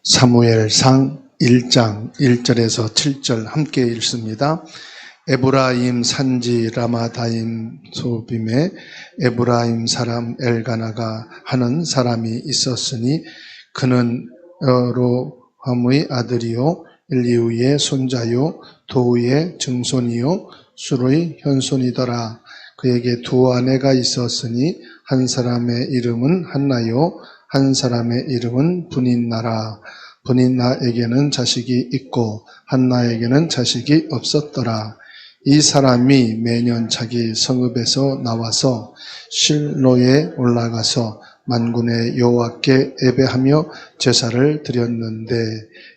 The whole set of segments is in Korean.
사무엘상 1장 1절에서 7절 함께 읽습니다. 에브라임 산지 라마다임 소빔에 에브라임 사람 엘가나가 하는 사람이 있었으니 그는 여로함의 아들이요 엘리우의 손자요 도우의 증손이요 술의 현손이더라. 그에게 두 아내가 있었으니 한 사람의 이름은 한나요 한 사람의 이름은 분인나라. 분인나에게는 자식이 있고 한나에게는 자식이 없었더라. 이 사람이 매년 자기 성읍에서 나와서 실로에 올라가서 만군의 여호와께 예배하며 제사를 드렸는데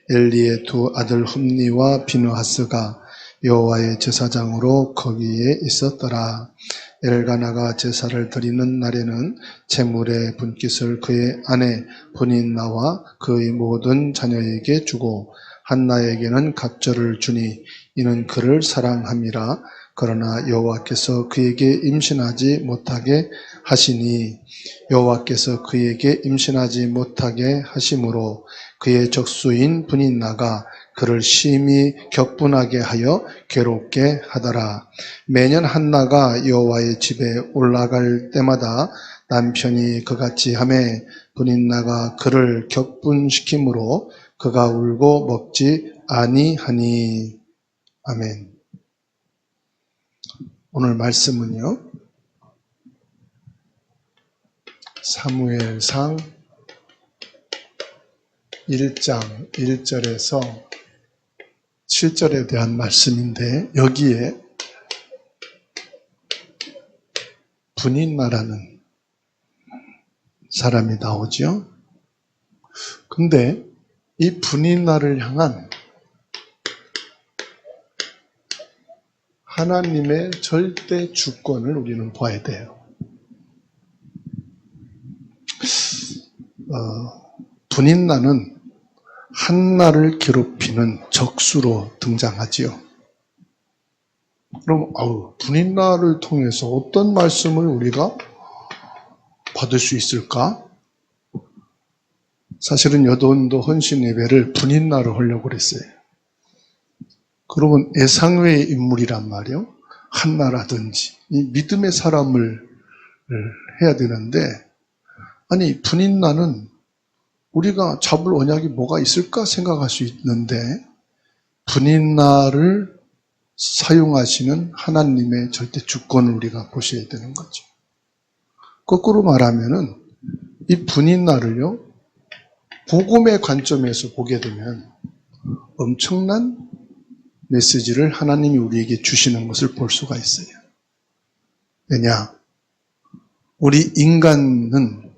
엘리의 두 아들 흠니와 비느하스가 여호와의 제사장으로 거기에 있었더라. 엘가나가 제사를 드리는 날에는 제물의 분깃을 그의 아내 분인나와 그의 모든 자녀에게 주고 한나에게는 갑절을 주니 이는 그를 사랑함이라. 그러나 여호와께서 그에게 임신하지 못하게 하시니 여호와께서 그에게 임신하지 못하게 하심으로 그의 적수인 분인나가 그를 심히 격분하게 하여 괴롭게 하더라. 매년 한나가 여호와의 집에 올라갈 때마다 남편이 그같이 하매 분인나가 그를 격분시키므로 그가 울고 먹지 아니하니. 아멘. 오늘 말씀은요, 사무엘상 1장 1절에서 7절에 대한 말씀인데, 여기에 분인나라는 사람이 나오죠. 근데 이 분인나를 향한 하나님의 절대 주권을 우리는 봐야 돼요. 분인나는 한나를 괴롭히는 적수로 등장하지요. 그럼 분인나를 통해서 어떤 말씀을 우리가 받을 수 있을까? 사실은 여돈도 헌신 예배를 분인나로 하려고 그랬어요. 그러면 예상외의 인물이란 말이요. 한나라든지 이 믿음의 사람을 해야 되는데, 아니 분인나는 우리가 잡을 언약이 뭐가 있을까 생각할 수 있는데, 분인나를 사용하시는 하나님의 절대 주권을 우리가 보셔야 되는 거죠. 거꾸로 말하면은 이 분인나를요, 복음의 관점에서 보게 되면 엄청난 메시지를 하나님이 우리에게 주시는 것을 볼 수가 있어요. 왜냐? 우리 인간은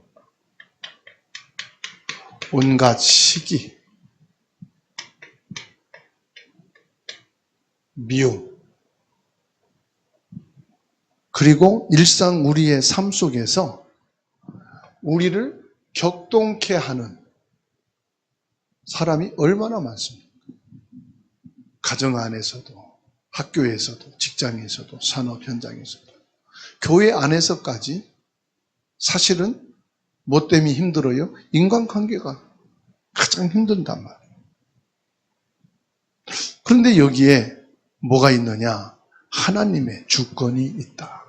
온갖 시기, 미움, 그리고 일상 우리의 삶 속에서 우리를 격동케 하는 사람이 얼마나 많습니까? 가정 안에서도, 학교에서도, 직장에서도, 산업 현장에서도, 교회 안에서까지 사실은 뭐 때문에 힘들어요? 인간관계가 가장 힘든단 말이에요. 그런데 여기에 뭐가 있느냐? 하나님의 주권이 있다.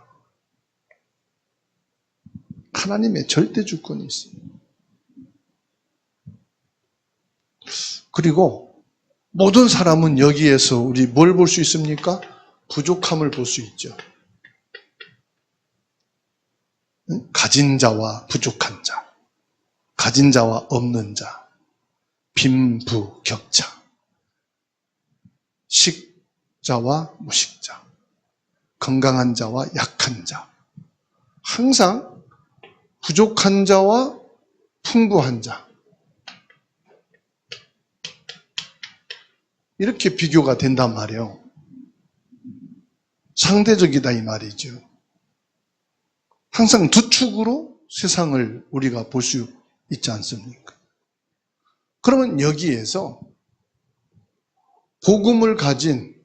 하나님의 절대 주권이 있어요. 그리고 모든 사람은 여기에서 우리 뭘 볼 수 있습니까? 부족함을 볼 수 있죠. 가진 자와 부족한 자, 가진 자와 없는 자, 빈부격차, 식자와 무식자, 건강한 자와 약한 자, 항상 부족한 자와 풍부한 자, 이렇게 비교가 된단 말이에요. 상대적이다 이 말이죠. 항상 두 축으로 세상을 우리가 볼 수 있지 않습니까? 그러면 여기에서 복음을 가진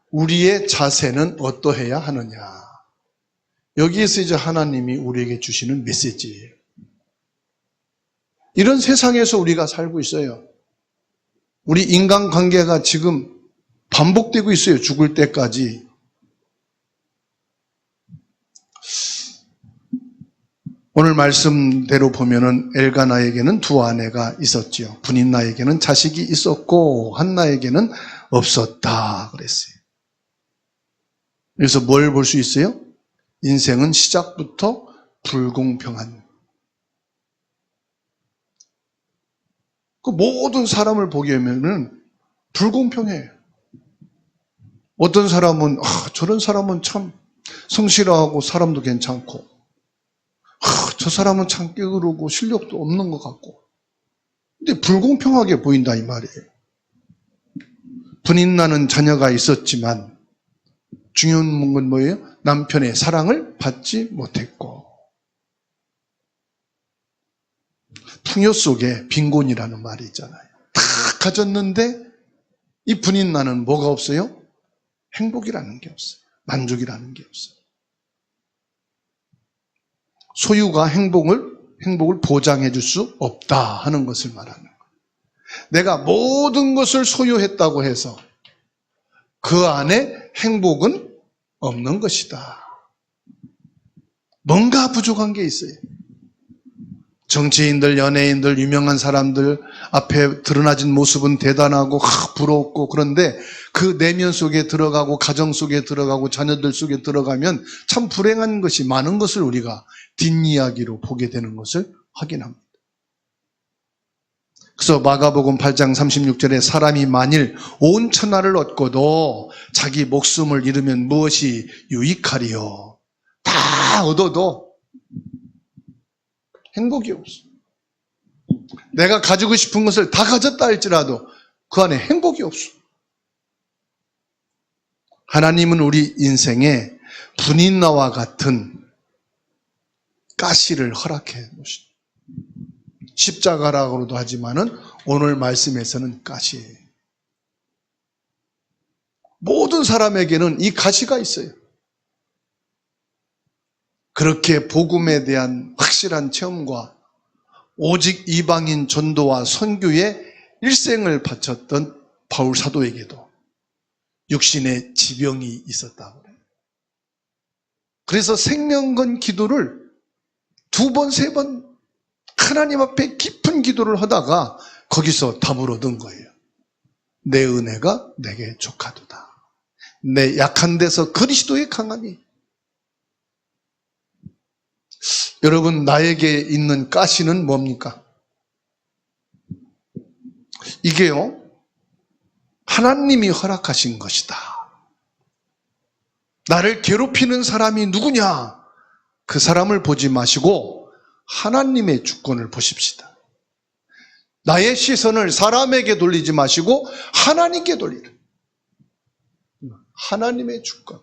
우리의 자세는 어떠해야 하느냐? 여기에서 이제 하나님이 우리에게 주시는 메시지예요. 이런 세상에서 우리가 살고 있어요. 우리 인간관계가 지금 반복되고 있어요. 죽을 때까지. 오늘 말씀대로 보면은 엘가나에게는 두 아내가 있었지요. 분인나에게는 자식이 있었고 한나에게는 없었다 그랬어요. 그래서 뭘 볼 수 있어요? 인생은 시작부터 불공평한. 그 모든 사람을 보게 되면은 불공평해요. 어떤 사람은 저런 사람은 참 성실하고 사람도 괜찮고 저 사람은 참 게으르고 실력도 없는 것 같고 근데 불공평하게 보인다 이 말이에요. 분인나는 자녀가 있었지만 중요한 건 뭐예요? 남편의 사랑을 받지 못했고 풍요 속에 빈곤이라는 말이 있잖아요. 다 가졌는데 이 분인나는 뭐가 없어요? 행복이라는 게 없어요. 만족이라는 게 없어요. 소유가 행복을 보장해 줄 수 없다 하는 것을 말하는 거예요. 내가 모든 것을 소유했다고 해서 그 안에 행복은 없는 것이다. 뭔가 부족한 게 있어요. 정치인들, 연예인들, 유명한 사람들 앞에 드러나진 모습은 대단하고 부럽고 그런데 그 내면 속에 들어가고 가정 속에 들어가고 자녀들 속에 들어가면 참 불행한 것이 많은 것을 우리가 뒷이야기로 보게 되는 것을 확인합니다. 그래서 마가복음 8장 36절에 사람이 만일 온 천하를 얻고도 자기 목숨을 잃으면 무엇이 유익하리요? 다 얻어도 행복이 없어. 내가 가지고 싶은 것을 다 가졌다 할지라도 그 안에 행복이 없어. 하나님은 우리 인생에 분인나와 같은 가시를 허락해 놓으십니다. 십자가라고도 하지만은 오늘 말씀에서는 가시예요. 모든 사람에게는 이 가시가 있어요. 그렇게 복음에 대한 확실한 체험과 오직 이방인 전도와 선교에 일생을 바쳤던 바울 사도에게도 육신의 지병이 있었다고 그래요. 그래서 생명건 기도를 2번, 3번 하나님 앞에 깊은 기도를 하다가 거기서 답을 얻은 거예요. 내 은혜가 내게 족하도다. 내 약한 데서 그리스도의 강함이. 여러분, 나에게 있는 가시는 뭡니까? 이게요, 하나님이 허락하신 것이다. 나를 괴롭히는 사람이 누구냐? 그 사람을 보지 마시고 하나님의 주권을 보십시다. 나의 시선을 사람에게 돌리지 마시고 하나님께 돌리라. 하나님의 주권.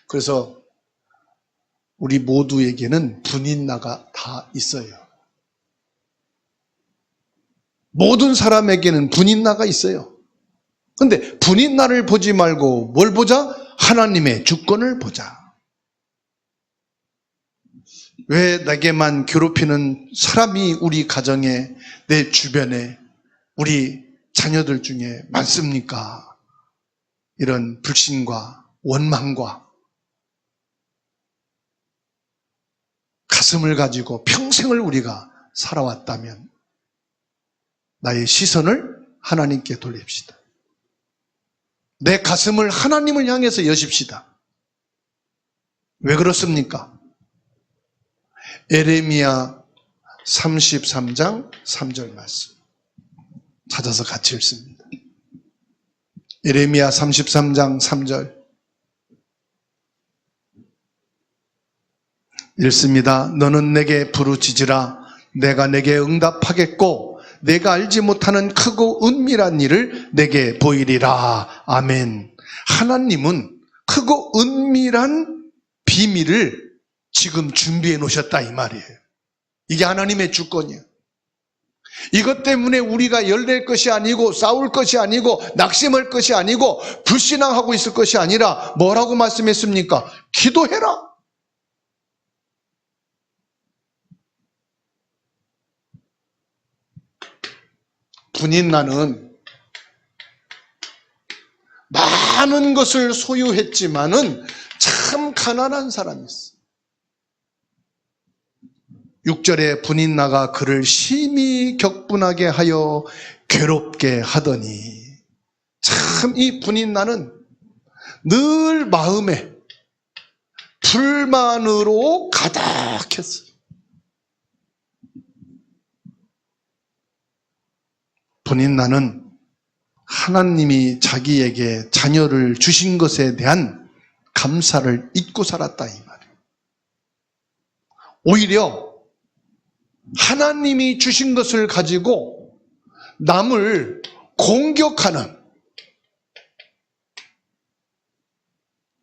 그래서 우리 모두에게는 분인나가 다 있어요. 모든 사람에게는 분인나가 있어요. 그런데 분인나를 보지 말고 뭘 보자? 하나님의 주권을 보자. 왜 나에게만 괴롭히는 사람이 우리 가정에, 내 주변에, 우리 자녀들 중에 많습니까? 이런 불신과 원망과 가슴을 가지고 평생을 우리가 살아왔다면 나의 시선을 하나님께 돌립시다. 내 가슴을 하나님을 향해서 여십시다. 왜 그렇습니까? 에레미야 33장 3절 말씀 찾아서 같이 읽습니다. 에레미야 33장 3절 읽습니다. 너는 내게 부르짖으라. 내가 내게 응답하겠고 내가 알지 못하는 크고 은밀한 일을 내게 보이리라. 아멘. 하나님은 크고 은밀한 비밀을 지금 준비해 놓으셨다 이 말이에요. 이게 하나님의 주권이에요. 이것 때문에 우리가 열낼 것이 아니고 싸울 것이 아니고 낙심할 것이 아니고 불신앙하고 있을 것이 아니라 뭐라고 말씀했습니까? 기도해라. 분인나는 많은 것을 소유했지만은 참 가난한 사람이었어. 6절에 분인나가 그를 심히 격분하게 하여 괴롭게 하더니, 참 이 분인나는 늘 마음에 불만으로 가득했어요. 분인나는 하나님이 자기에게 자녀를 주신 것에 대한 감사를 잊고 살았다, 이 말이에요. 오히려 하나님이 주신 것을 가지고 남을 공격하는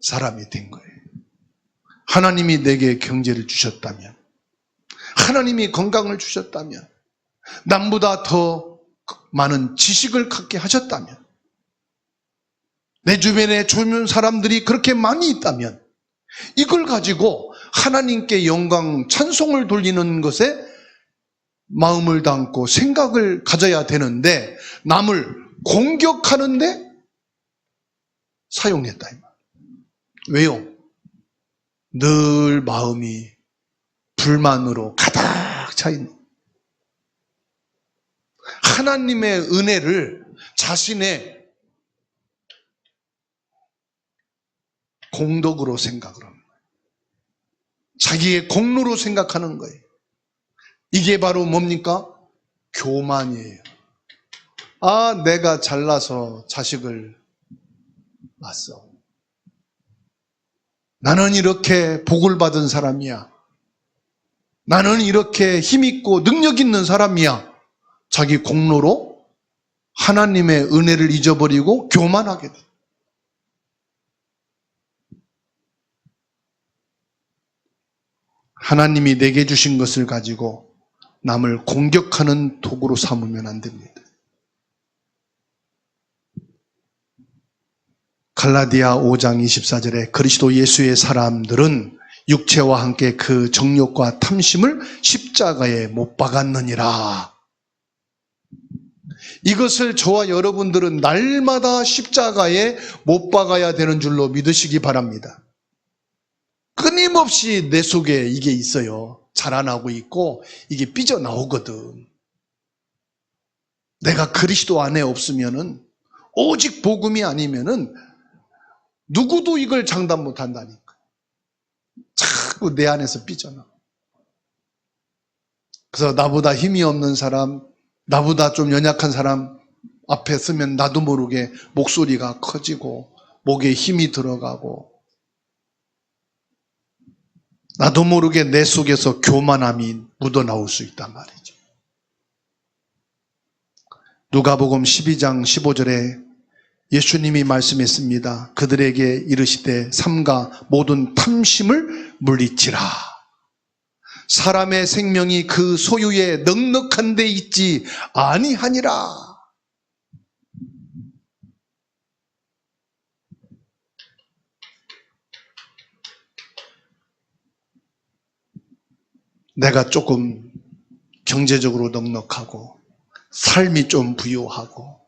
사람이 된 거예요. 하나님이 내게 경제를 주셨다면, 하나님이 건강을 주셨다면, 남보다 더 많은 지식을 갖게 하셨다면, 내 주변에 좋은 사람들이 그렇게 많이 있다면, 이걸 가지고 하나님께 영광, 찬송을 돌리는 것에 마음을 담고 생각을 가져야 되는데, 남을 공격하는데 사용했다, 이 말. 왜요? 늘 마음이 불만으로 가득 차 있는, 하나님의 은혜를 자신의 공덕으로 생각을 하는 거예요. 자기의 공로로 생각하는 거예요. 이게 바로 뭡니까? 교만이에요. 아, 내가 잘나서 자식을 낳았어. 나는 이렇게 복을 받은 사람이야. 나는 이렇게 힘있고 능력 있는 사람이야. 자기 공로로 하나님의 은혜를 잊어버리고 교만하게 돼. 하나님이 내게 주신 것을 가지고 남을 공격하는 도구로 삼으면 안 됩니다. 갈라디아 5장 24절에 그리스도 예수의 사람들은 육체와 함께 그 정욕과 탐심을 십자가에 못 박았느니라. 이것을 저와 여러분들은 날마다 십자가에 못 박아야 되는 줄로 믿으시기 바랍니다. 끊임없이 내 속에 이게 있어요. 자라나고 있고 이게 삐져나오거든. 내가 그리스도 안에 없으면은, 오직 복음이 아니면은 누구도 이걸 장담 못 한다니까. 자꾸 내 안에서 삐져나. 그래서 나보다 힘이 없는 사람, 나보다 좀 연약한 사람 앞에 서면 나도 모르게 목소리가 커지고 목에 힘이 들어가고, 나도 모르게 내 속에서 교만함이 묻어나올 수 있단 말이죠. 누가복음 12장 15절에 예수님이 말씀했습니다. 그들에게 이르시되 삼가 모든 탐심을 물리치라. 사람의 생명이 그 소유에 넉넉한 데 있지 아니하니라. 내가 조금 경제적으로 넉넉하고 삶이 좀 부유하고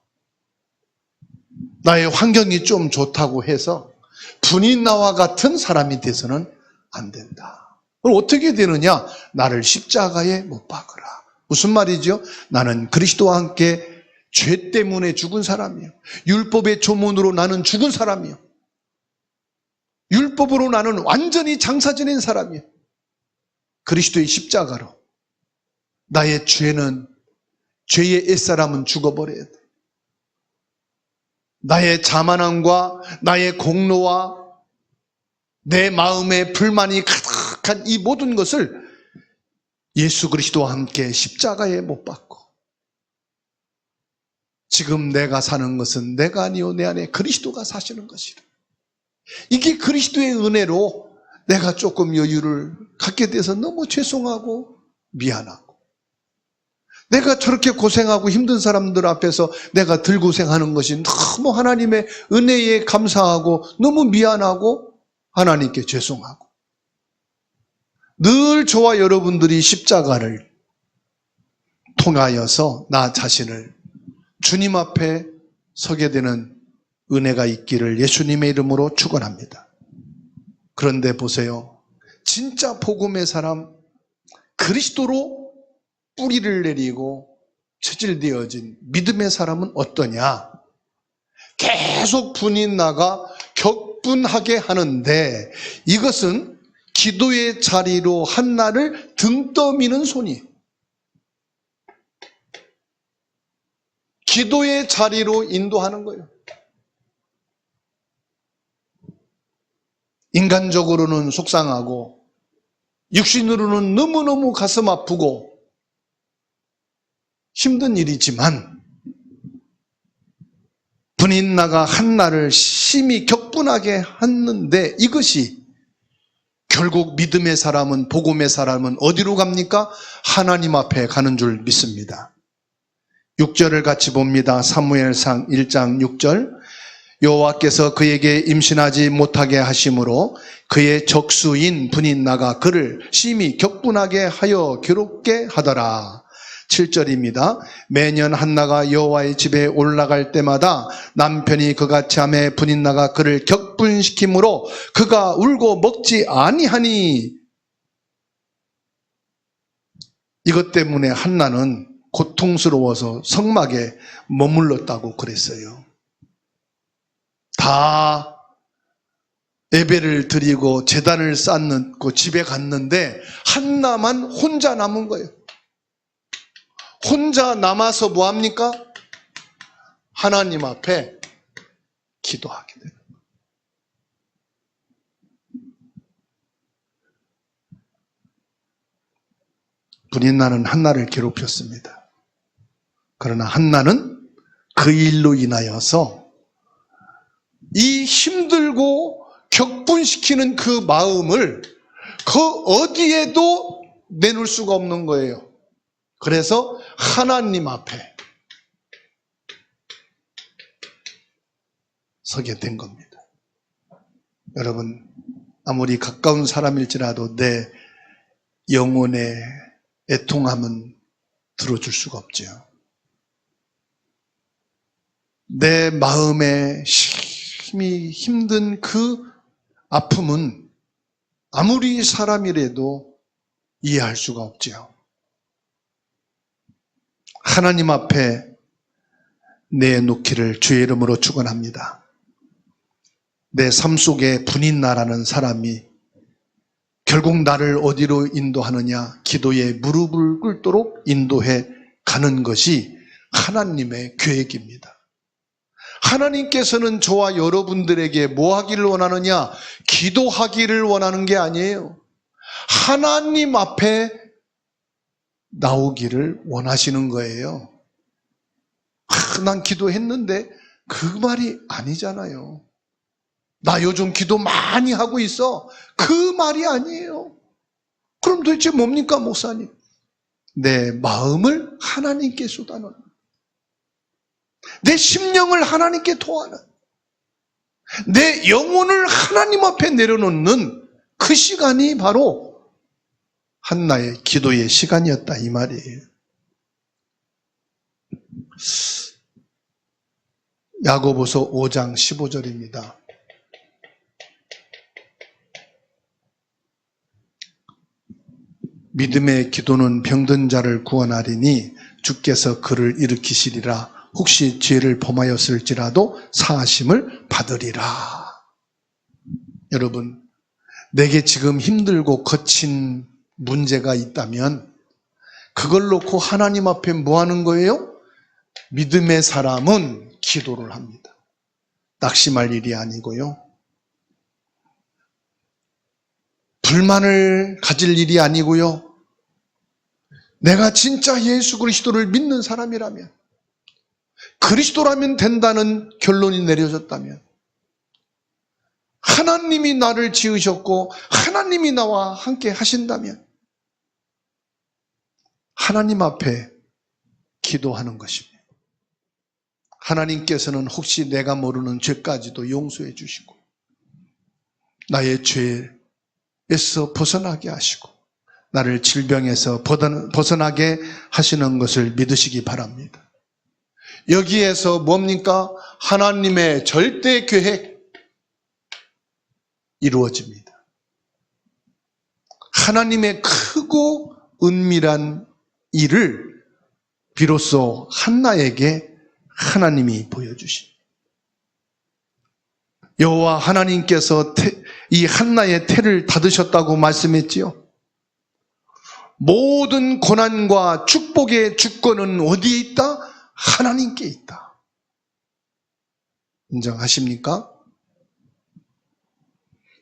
나의 환경이 좀 좋다고 해서 분인나와 같은 사람이 돼서는 안 된다. 그럼 어떻게 되느냐? 나를 십자가에 못 박으라. 무슨 말이죠? 나는 그리스도와 함께 죄 때문에 죽은 사람이요. 율법의 조문으로 나는 죽은 사람이요. 율법으로 나는 완전히 장사 지낸 사람이요. 그리스도의 십자가로 나의 죄의 옛사람은 죽어버려야 돼. 나의 자만함과 나의 공로와 내 마음의 불만이 가득한 이 모든 것을 예수 그리스도와 함께 십자가에 못 박고, 지금 내가 사는 것은 내가 아니요 내 안에 그리스도가 사시는 것이라. 이게 그리스도의 은혜로 내가 조금 여유를 갖게 돼서 너무 죄송하고 미안하고, 내가 저렇게 고생하고 힘든 사람들 앞에서 내가 덜 고생하는 것이 너무 하나님의 은혜에 감사하고 너무 미안하고 하나님께 죄송하고, 늘 저와 여러분들이 십자가를 통하여서 나 자신을 주님 앞에 서게 되는 은혜가 있기를 예수님의 이름으로 축원합니다. 그런데 보세요. 진짜 복음의 사람, 그리스도로 뿌리를 내리고 체질되어진 믿음의 사람은 어떠냐? 계속 분이 나가 격분하게 하는데 이것은 기도의 자리로 한나를 등 떠미는 손이, 기도의 자리로 인도하는 거예요. 인간적으로는 속상하고 육신으로는 너무너무 가슴 아프고 힘든 일이지만 분인나가 한나를 심히 격분하게 했는데 이것이 결국 믿음의 사람은, 복음의 사람은 어디로 갑니까? 하나님 앞에 가는 줄 믿습니다. 6절을 같이 봅니다. 사무엘상 1장 6절. 여호와께서 그에게 임신하지 못하게 하심으로 그의 적수인 분인나가 그를 심히 격분하게 하여 괴롭게 하더라. 7절입니다. 매년 한나가 여호와의 집에 올라갈 때마다 남편이 그같이 하매 분인나가 그를 격분시키므로 그가 울고 먹지 아니하니. 이것 때문에 한나는 고통스러워서 성막에 머물렀다고 그랬어요. 다 예배를 드리고 제단을 쌓고 집에 갔는데 한나만 혼자 남은 거예요. 혼자 남아서 뭐합니까? 하나님 앞에 기도하게 돼요. 분인나는 한나를 괴롭혔습니다. 그러나 한나는 그 일로 인하여서 이 힘들고 격분시키는 그 마음을 그 어디에도 내놓을 수가 없는 거예요. 그래서 하나님 앞에 서게 된 겁니다. 여러분, 아무리 가까운 사람일지라도 내 영혼의 애통함은 들어줄 수가 없죠. 내 마음에 힘이 힘든 그 아픔은 아무리 사람이라도 이해할 수가 없지요. 하나님 앞에 내놓기를 주의 이름으로 축원합니다. 내 삶 속에 분인나라는 사람이 결국 나를 어디로 인도하느냐? 기도에 무릎을 꿇도록 인도해 가는 것이 하나님의 계획입니다. 하나님께서는 저와 여러분들에게 뭐 하기를 원하느냐? 기도하기를 원하는 게 아니에요. 하나님 앞에 나오기를 원하시는 거예요. 난 기도했는데 그 말이 아니잖아요. 나 요즘 기도 많이 하고 있어. 그 말이 아니에요. 그럼 도대체 뭡니까, 목사님? 내 마음을 하나님께 쏟아놓는, 내 심령을 하나님께 토하는, 내 영혼을 하나님 앞에 내려놓는 그 시간이 바로 한나의 기도의 시간이었다, 이 말이에요. 야고보서 5장 15절입니다. 믿음의 기도는 병든 자를 구원하리니 주께서 그를 일으키시리라. 혹시 죄를 범하였을지라도 사하심을 받으리라. 여러분, 내게 지금 힘들고 거친 문제가 있다면 그걸 놓고 하나님 앞에 뭐 하는 거예요? 믿음의 사람은 기도를 합니다. 낙심할 일이 아니고요. 불만을 가질 일이 아니고요. 내가 진짜 예수 그리스도를 믿는 사람이라면, 그리스도라면 된다는 결론이 내려졌다면, 하나님이 나를 지으셨고 하나님이 나와 함께 하신다면 하나님 앞에 기도하는 것입니다. 하나님께서는 혹시 내가 모르는 죄까지도 용서해 주시고 나의 죄에서 벗어나게 하시고 나를 질병에서 벗어나게 하시는 것을 믿으시기 바랍니다. 여기에서 뭡니까? 하나님의 절대 계획 이루어집니다. 하나님의 크고 은밀한 일을 비로소 한나에게 하나님이 보여주십니다. 여호와 하나님께서 이 한나의 태를 닫으셨다고 말씀했지요. 모든 고난과 축복의 주권은 어디에 있다? 하나님께 있다. 인정하십니까?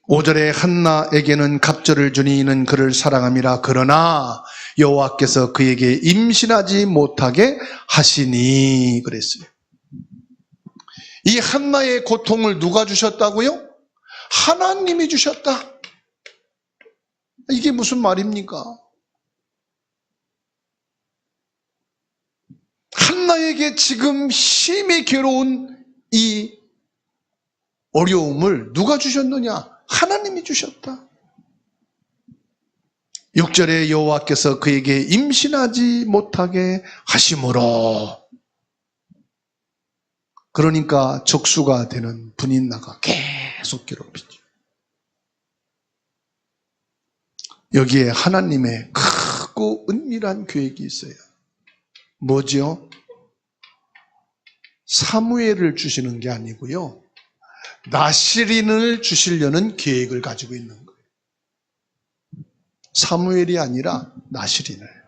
5절에 한나에게는 갑절을 주니 이는 그를 사랑함이라. 그러나 여호와께서 그에게 임신하지 못하게 하시니 그랬어요. 이 한나의 고통을 누가 주셨다고요? 하나님이 주셨다. 이게 무슨 말입니까? 한나에게 지금 심히 괴로운 이 어려움을 누가 주셨느냐? 하나님이 주셨다. 6절에 여호와께서 그에게 임신하지 못하게 하심으로, 그러니까 적수가 되는 분인나가 계속 괴롭히죠. 여기에 하나님의 크고 은밀한 계획이 있어요. 뭐죠? 사무엘을 주시는 게 아니고요, 나시린을 주시려는 계획을 가지고 있는 거예요. 사무엘이 아니라 나시린을.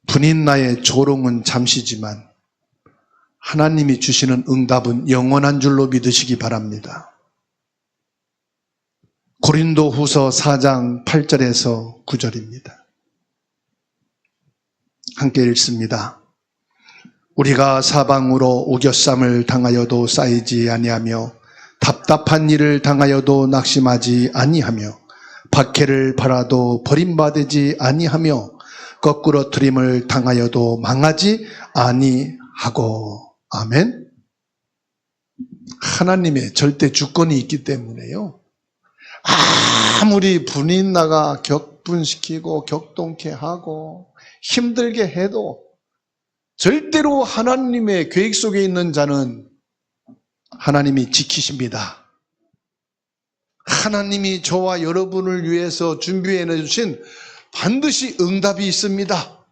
분인나의 조롱은 잠시지만 하나님이 주시는 응답은 영원한 줄로 믿으시기 바랍니다. 고린도후서 4장 8절에서 9절입니다. 함께 읽습니다. 우리가 사방으로 우겨쌈을 당하여도 쌓이지 아니하며 답답한 일을 당하여도 낙심하지 아니하며 박해를 받아도 버림받지 아니하며 거꾸로 트림을 당하여도 망하지 아니하고. 아멘. 하나님의 절대 주권이 있기 때문에요, 아무리 분인나가 격분시키고 격동케 하고 힘들게 해도 절대로 하나님의 계획 속에 있는 자는 하나님이 지키십니다. 하나님이 저와 여러분을 위해서 준비해 주신 반드시 응답이 있습니다.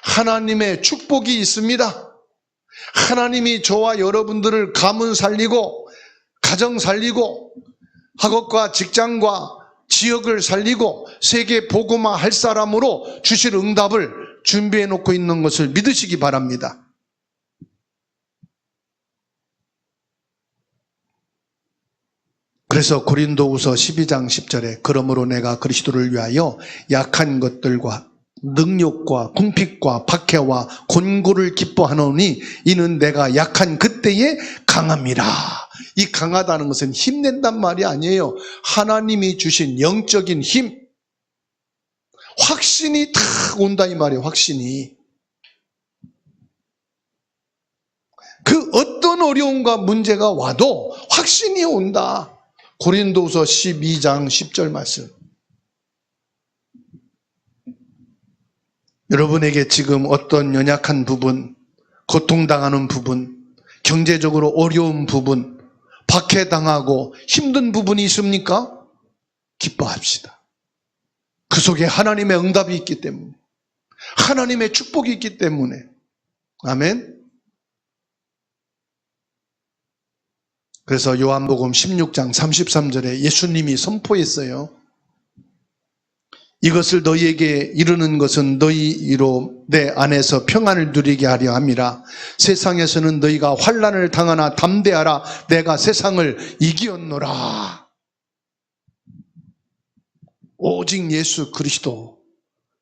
하나님의 축복이 있습니다. 하나님이 저와 여러분들을 가문 살리고 가정 살리고 학업과 직장과 지역을 살리고 세계 복음화 할 사람으로 주실 응답을 준비해 놓고 있는 것을 믿으시기 바랍니다. 그래서 고린도후서 12장 10절에 그러므로 내가 그리스도를 위하여 약한 것들과 능욕과 궁핍과 박해와 곤고를 기뻐하노니 이는 내가 약한 그때에 강함이라. 이 강하다는 것은 힘낸단 말이 아니에요. 하나님이 주신 영적인 힘, 확신이 탁 온다 이 말이에요. 확신이. 그 어떤 어려움과 문제가 와도 확신이 온다. 고린도후서 12장 10절 말씀. 여러분에게 지금 어떤 연약한 부분, 고통당하는 부분, 경제적으로 어려운 부분, 박해당하고 힘든 부분이 있습니까? 기뻐합시다. 그 속에 하나님의 응답이 있기 때문에, 하나님의 축복이 있기 때문에. 아멘. 그래서 요한복음 16장 33절에 예수님이 선포했어요. 이것을 너희에게 이르는 것은 너희로 내 안에서 평안을 누리게 하려 함이라. 세상에서는 너희가 환난을 당하나 담대하라. 내가 세상을 이기었노라. 오직 예수 그리스도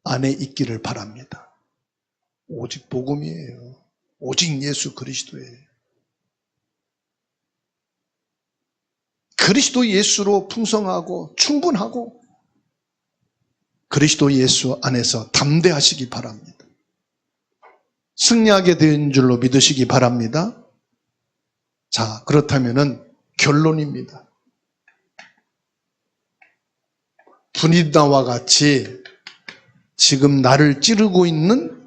안에 있기를 바랍니다. 오직 복음이에요. 오직 예수 그리스도예요. 그리스도 예수로 풍성하고 충분하고 그리스도 예수 안에서 담대하시기 바랍니다. 승리하게 된 줄로 믿으시기 바랍니다. 자, 그렇다면은 결론입니다. 분인나와 같이 지금 나를 찌르고 있는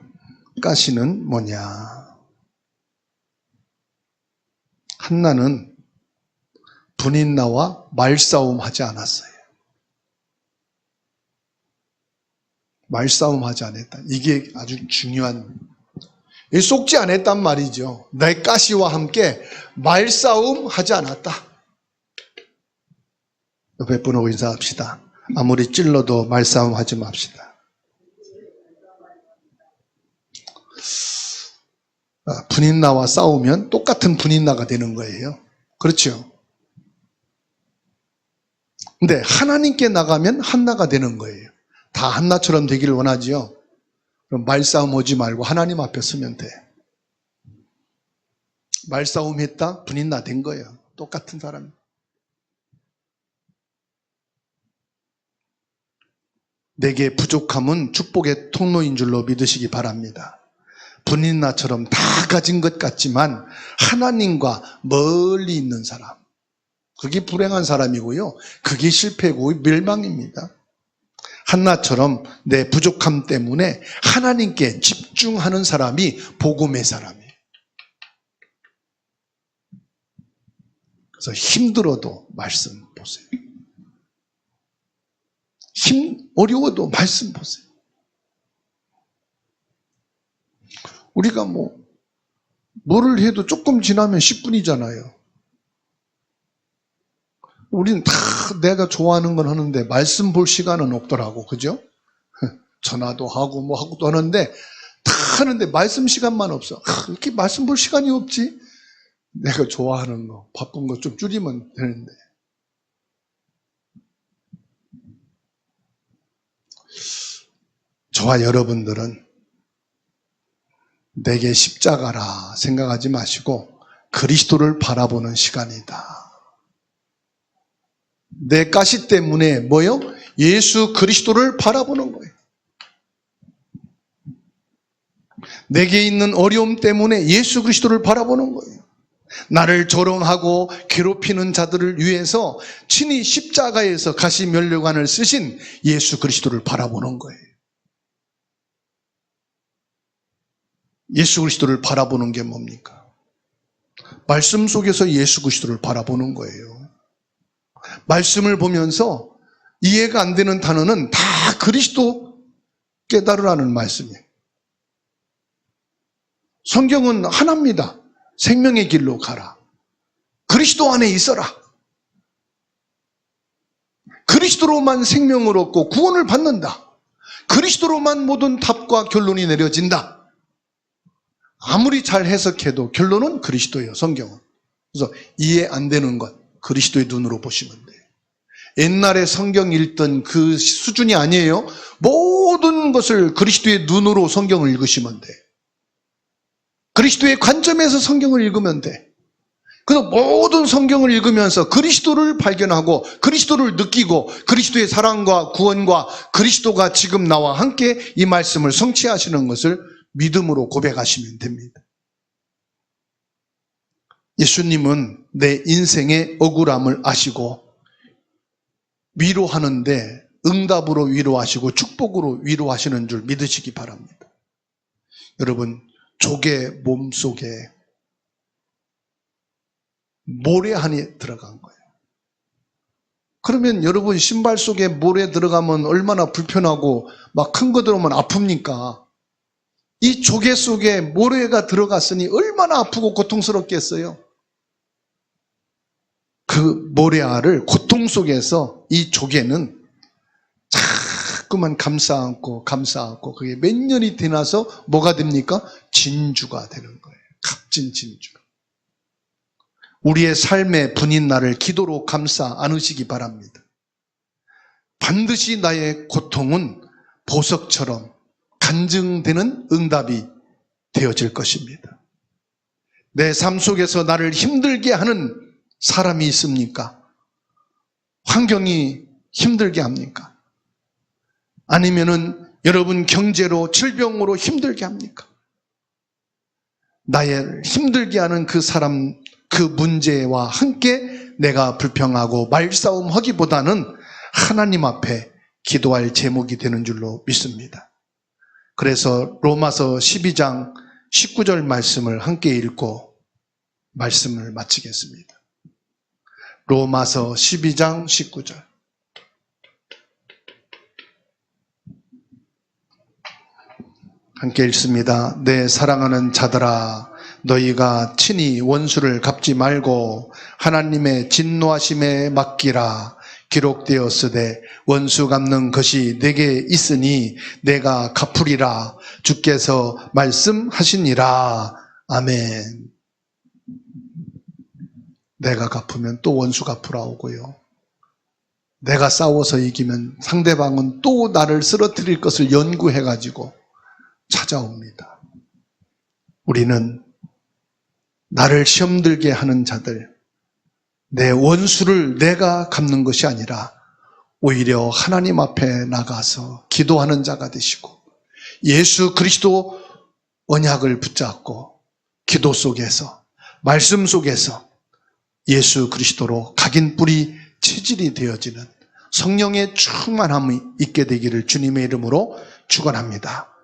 가시는 뭐냐? 한나는 분인나와 말싸움 하지 않았어요. 말싸움 하지 않았다. 이게 아주 중요한, 속지 않았단 말이죠. 내 가시와 함께 말싸움 하지 않았다. 옆에 분하고 인사합시다. 아무리 찔러도 말싸움 하지 맙시다. 분인나와 싸우면 똑같은 분인나가 되는 거예요. 그렇죠? 근데 하나님께 나가면 한나가 되는 거예요. 다 한나처럼 되기를 원하지요. 그럼 말싸움 오지 말고 하나님 앞에 서면 돼. 말싸움 했다? 분인나 된 거예요. 똑같은 사람. 내게 부족함은 축복의 통로인 줄로 믿으시기 바랍니다. 분인나처럼 다 가진 것 같지만 하나님과 멀리 있는 사람, 그게 불행한 사람이고요. 그게 실패고 멸망입니다. 한나처럼 내 부족함 때문에 하나님께 집중하는 사람이 복음의 사람이에요. 그래서 힘들어도 말씀 보세요. 어려워도 말씀 보세요. 우리가 뭐를 해도 조금 지나면 10분이잖아요. 우리는 다 내가 좋아하는 건 하는데 말씀 볼 시간은 없더라고. 그죠? 전화도 하고 뭐 하고 또 하는데 다 하는데 말씀 시간만 없어. 이렇게 말씀 볼 시간이 없지? 내가 좋아하는 거, 바쁜 거 좀 줄이면 되는데. 저와 여러분들은 내게 십자가라 생각하지 마시고 그리스도를 바라보는 시간이다. 내 가시 때문에 뭐요? 예수 그리스도를 바라보는 거예요. 내게 있는 어려움 때문에 예수 그리스도를 바라보는 거예요. 나를 조롱하고 괴롭히는 자들을 위해서 친히 십자가에서 가시 면류관을 쓰신 예수 그리스도를 바라보는 거예요. 예수 그리스도를 바라보는 게 뭡니까? 말씀 속에서 예수 그리스도를 바라보는 거예요. 말씀을 보면서 이해가 안 되는 단어는 다 그리스도 깨달으라는 말씀이에요. 성경은 하나입니다. 생명의 길로 가라. 그리스도 안에 있어라. 그리스도로만 생명을 얻고 구원을 받는다. 그리스도로만 모든 답과 결론이 내려진다. 아무리 잘 해석해도 결론은 그리스도예요, 성경은. 그래서 이해 안 되는 것, 그리스도의 눈으로 보시면 돼요. 옛날에 성경 읽던 그 수준이 아니에요. 모든 것을 그리스도의 눈으로 성경을 읽으시면 돼요. 그리스도의 관점에서 성경을 읽으면 돼. 그래서 모든 성경을 읽으면서 그리스도를 발견하고 그리스도를 느끼고 그리스도의 사랑과 구원과 그리스도가 지금 나와 함께 이 말씀을 성취하시는 것을 믿음으로 고백하시면 됩니다. 예수님은 내 인생의 억울함을 아시고 위로하는데 응답으로 위로하시고 축복으로 위로하시는 줄 믿으시기 바랍니다. 여러분, 족의 몸속에 모래 안에 들어간 거예요. 그러면 여러분 신발 속에 모래 들어가면 얼마나 불편하고 막 큰 거 들어오면 아픕니까? 이 조개 속에 모래가 들어갔으니 얼마나 아프고 고통스럽겠어요. 그 모래알을 고통 속에서 이 조개는 자꾸만 감싸 안고 그게 몇 년이 지나서 뭐가 됩니까? 진주가 되는 거예요. 값진 진주가. 우리의 삶의 분인 나를 기도로 감싸 안으시기 바랍니다. 반드시 나의 고통은 보석처럼 간증되는 응답이 되어질 것입니다. 내 삶 속에서 나를 힘들게 하는 사람이 있습니까? 환경이 힘들게 합니까? 아니면은 여러분 경제로 질병으로 힘들게 합니까? 나의 힘들게 하는 그 사람, 그 문제와 함께 내가 불평하고 말싸움하기보다는 하나님 앞에 기도할 제목이 되는 줄로 믿습니다. 그래서 로마서 12장 19절 말씀을 함께 읽고 말씀을 마치겠습니다. 로마서 12장 19절. 함께 읽습니다. 내 사랑하는 자들아, 너희가 친히 원수를 갚지 말고 하나님의 진노하심에 맡기라. 기록되었으되 원수 갚는 것이 내게 있으니 내가 갚으리라. 주께서 말씀하시니라. 아멘. 내가 갚으면 또 원수 갚으라 오고요. 내가 싸워서 이기면 상대방은 또 나를 쓰러뜨릴 것을 연구해가지고 찾아옵니다. 우리는 나를 시험 들게 하는 자들, 내 원수를 내가 갚는 것이 아니라 오히려 하나님 앞에 나가서 기도하는 자가 되시고 예수 그리스도 언약을 붙잡고 기도 속에서 말씀 속에서 예수 그리스도로 각인 뿌리 체질이 되어지는 성령의 충만함이 있게 되기를 주님의 이름으로 축원합니다.